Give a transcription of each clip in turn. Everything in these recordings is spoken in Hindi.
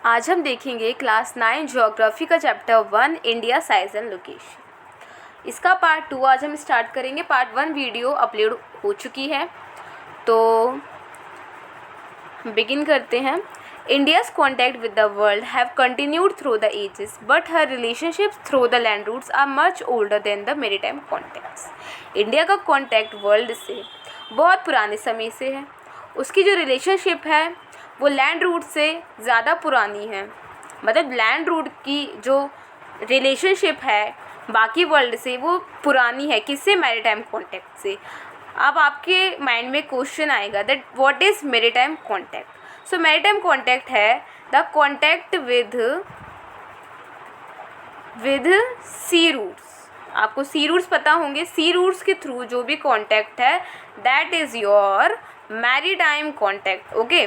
आज हम देखेंगे क्लास 9 ज्योग्राफी का chapter 1 India size and location. इसका पार्ट 2 आज हम स्टार्ट करेंगे। पार्ट 1 वीडियो अपलोड हो चुकी है, तो बिगिन करते हैं। India's contact with the world have continued through the ages, but her relationships through the land routes are much older than the maritime contacts. India का कॉन्टैक्ट वर्ल्ड से बहुत पुराने समय से है। उसकी जो रिलेशनशिप है वो लैंड रूट से ज़्यादा पुरानी है। मतलब लैंड रूट की जो रिलेशनशिप है बाकी वर्ल्ड से वो पुरानी है। किससे? मैरीटाइम कॉन्टैक्ट से। अब आपके माइंड में क्वेश्चन आएगा that what is maritime contact. So maritime contact है the contact with sea routes. आपको सी रूट्स पता होंगे। सी रूट्स के थ्रू जो भी कॉन्टैक्ट है that is your maritime contact. Okay,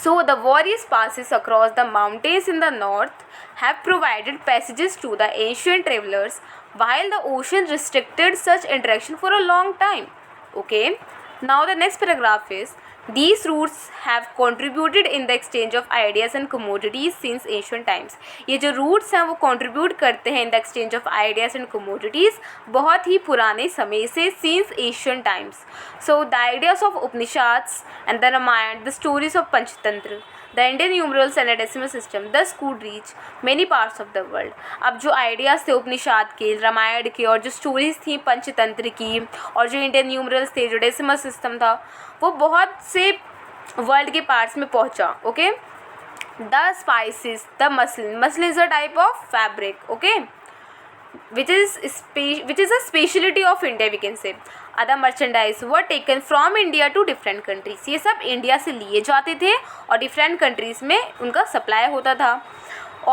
so the various passes across the mountains in the north have provided passages to the ancient travelers, while the ocean restricted such interaction for a long time. Okay, now the next paragraph is these routes have contributed in the exchange of ideas and commodities since ancient times. ये जो routes हैं वो contribute करते हैं in the exchange of ideas and commodities बहुत ही पुराने समय से since ancient times. So the ideas of Upanishads and the Ramayana, the stories of Panchatantra, the Indian numerals and the decimal system thus could reach many parts of the world. अब जो आइडियाज़ थे उपनिषद के, रामायण के, और जो स्टोरीज थी पंचतंत्र की, और जो इंडियन न्यूमरल्स थे, जो डेसिमल सिस्टम था, वो बहुत से वर्ल्ड के पार्ट्स में पहुंचा। Okay, the spices, the muslin is a type of fabric. Okay, which is a speciality of India, we can say. Other merchandise were taken from India to different countries. ये सब इंडिया से लिए जाते थे और डिफरेंट कंट्रीज़ में उनका सप्लाई होता था।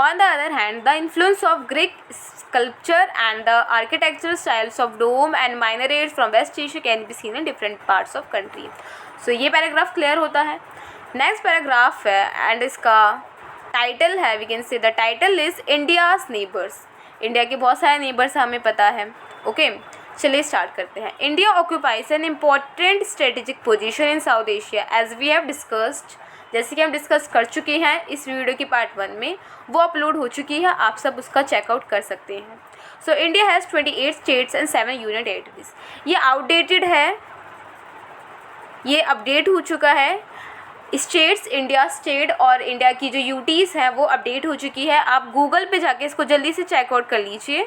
On the other hand, the influence of Greek sculpture and the architectural styles of dome and minarets from West Asia can be seen in different parts of country. So ये पैराग्राफ क्लियर होता है। नेक्स्ट पैराग्राफ है एंड इसका टाइटल है, we can say the title is India's neighbors. India के बहुत सारे नेबर्स हमें पता है। ओके, चलिए स्टार्ट करते हैं। India occupies an important strategic position in South Asia as we have discussed. जैसे कि हम डिस्कस कर चुके हैं इस वीडियो की पार्ट 1 में, वो अपलोड हो चुकी है, आप सब उसका चेकआउट कर सकते हैं। So India has 28 states and 7 union territories. ये आउटडेटेड है, ये अपडेट हो चुका है। स्टेट्स, इंडिया स्टेट और इंडिया की जो यूटीज़ हैं वो अपडेट हो चुकी है। आप गूगल पे जाके इसको जल्दी से चेकआउट कर लीजिए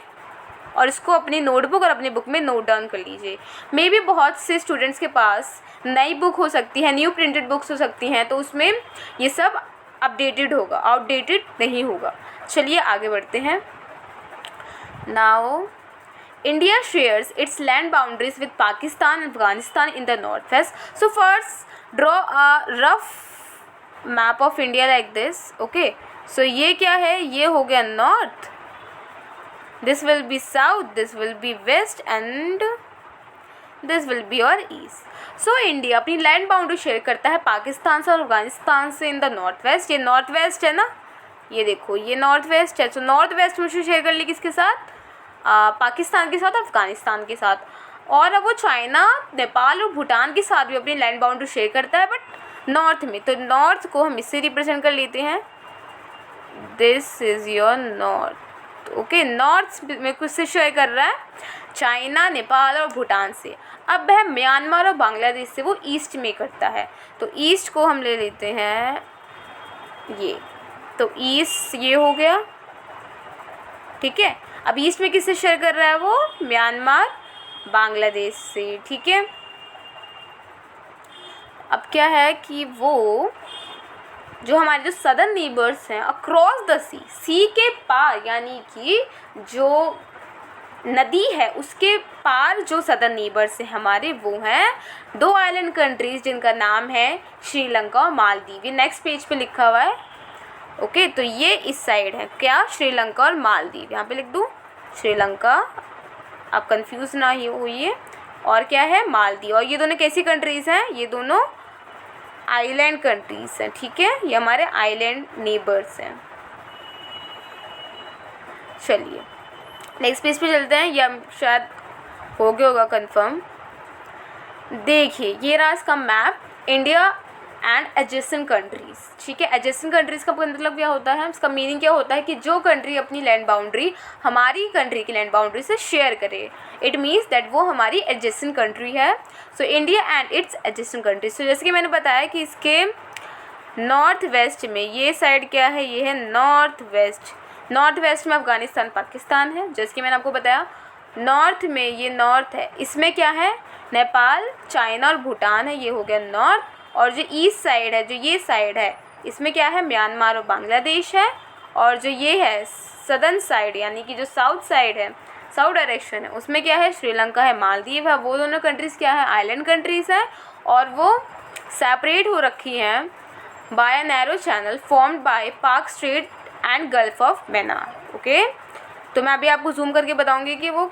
और इसको अपनी नोटबुक और अपनी बुक में नोट डाउन कर लीजिए। मे बी बहुत से स्टूडेंट्स के पास नई बुक हो सकती है, न्यू प्रिंटेड बुक्स हो सकती हैं, तो उसमें ये सब अपडेटेड होगा, आउटडेटेड नहीं होगा। चलिए आगे बढ़ते हैं। Now India shares its land boundaries with Pakistan and Afghanistan in the northwest. So first draw a rough map of India like this. Okay, so ये क्या है? ये हो गया north, this will be south, this will be west and this will be your east. So India अपनी लैंड बाउंड्री शेयर करता है पाकिस्तान से और अफगानिस्तान से इन द नॉर्थ वेस्ट। ये नॉर्थ वेस्ट है ना, ये देखो ये नॉर्थ वेस्ट है। तो नॉर्थ वेस्ट में शेयर कर ली किसके साथ? पाकिस्तान के साथ और अफ़गानिस्तान के साथ। और अब वो चाइना, नेपाल और भूटान के साथ भी अपनी लैंड बाउंड्री शेयर करता है, बट नॉर्थ में। तो नॉर्थ को हम इससे रिप्रेजेंट कर लेते हैं, this is your north. Okay, north में कुछ से शेयर कर रहा है चाइना, नेपाल और भूटान से। अब वह म्यांमार और बांग्लादेश से वो ईस्ट में करता है, तो ईस्ट को हम ले लेते हैं ये। तो ईस्ट ये हो गया, ठीक है। अब ईस्ट में किससे शेयर कर रहा है वो? म्यांमार, बांग्लादेश से, ठीक है। अब क्या है कि वो जो हमारे जो सदर्न नेबर्स हैं अक्रॉस द सी के पार, यानी कि जो नदी है उसके पार जो सदर्न नेबर्स हैं हमारे, वो हैं 2 आइलैंड कंट्रीज जिनका नाम है श्रीलंका और मालदीव। ये नेक्स्ट पेज पे लिखा हुआ है। ओके, तो ये इस साइड है क्या? श्रीलंका और मालदीव। यहाँ पे लिख दूँ श्रीलंका, आप कंफ्यूज ना ही होइए। और क्या है? मालदीव। और ये दोनों कैसी कंट्रीज़ हैं? ये दोनों आइलैंड कंट्रीज़ हैं, ठीक है। ये हमारे आइलैंड नेबर्स हैं। चलिए नेक्स्ट पेज पे चलते हैं। ये शायद हो गया होगा कंफर्म। देखिए ये रहा इसका map. India and adjacent countries. ठीक है, एडजेसेंट कंट्रीज का मतलब क्या होता है, इसका मीनिंग क्या होता है कि जो कंट्री अपनी लैंड बाउंड्री हमारी कंट्री की लैंड बाउंड्री से शेयर करे, इट मीन्स दैट वो हमारी एडजेसेंट कंट्री है। So India and its adjacent countries. So जैसे कि मैंने बताया कि इसके नॉर्थ वेस्ट में ये साइड क्या है, ये है नॉर्थ वेस्ट। नॉर्थ वेस्ट में अफगानिस्तान पाकिस्तान है, जैसे कि मैंने आपको बताया। नॉर्थ में ये नॉर्थ है, इसमें क्या है, नेपाल, चाइना और भूटान है, ये हो गया नॉर्थ। और जो ईस्ट साइड है, जो ये साइड है, इसमें क्या है, म्यांमार और बांग्लादेश है। और जो ये है सदर्न साइड यानी कि जो साउथ साइड है, साउथ डायरेक्शन है, उसमें क्या है, श्रीलंका है, मालदीव है। वो दोनों कंट्रीज़ क्या है, आइलैंड कंट्रीज़ हैं और वो सेपरेट हो रखी हैं by a narrow channel formed by Palk strait and gulf of Mannar. Okay, तो मैं अभी आपको जूम करके बताऊंगी कि वो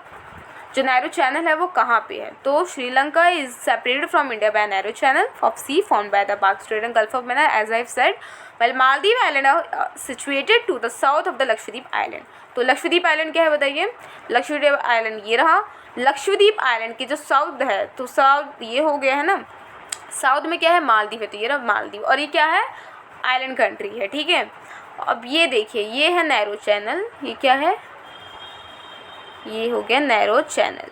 जो नैरो चैनल है वो कहाँ पे है। तो Sri Lanka is separated from India by narrow channel of sea formed by the Palk strait and gulf of Mannar as I have said, while Maldives island are situated to the south of the Lakshadweep island. तो लक्षद्वीप आइलैंड क्या है बताइए, लक्षद्वीप आइलैंड ये रहा। लक्षद्वीप आइलैंड की जो साउथ है, तो साउथ ये हो गया है ना, साउथ में क्या है, मालदीव है, तो ये रहा मालदीव, और ये क्या है, आइलैंड कंट्री है। ठीक है, अब ये देखिए, ये है नैरो चैनल, ये क्या है, ये हो गया narrow channel,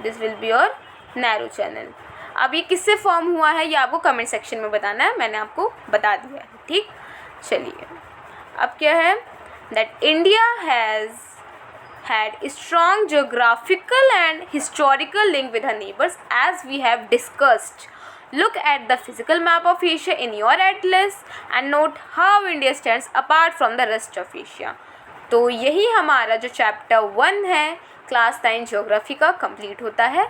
this will be your narrow channel. अब ये किससे फॉर्म हुआ है, ये आपको कमेंट सेक्शन में बताना है, मैंने आपको बता दिया है। ठीक, चलिए अब क्या है, that India has had a strong geographical and historical link with her neighbors as we have discussed. Look at the physical map of Asia in your atlas and note how India stands apart from the rest of Asia. तो यही हमारा जो चैप्टर 1 है क्लास 9 ज्योग्राफी का कंप्लीट होता है।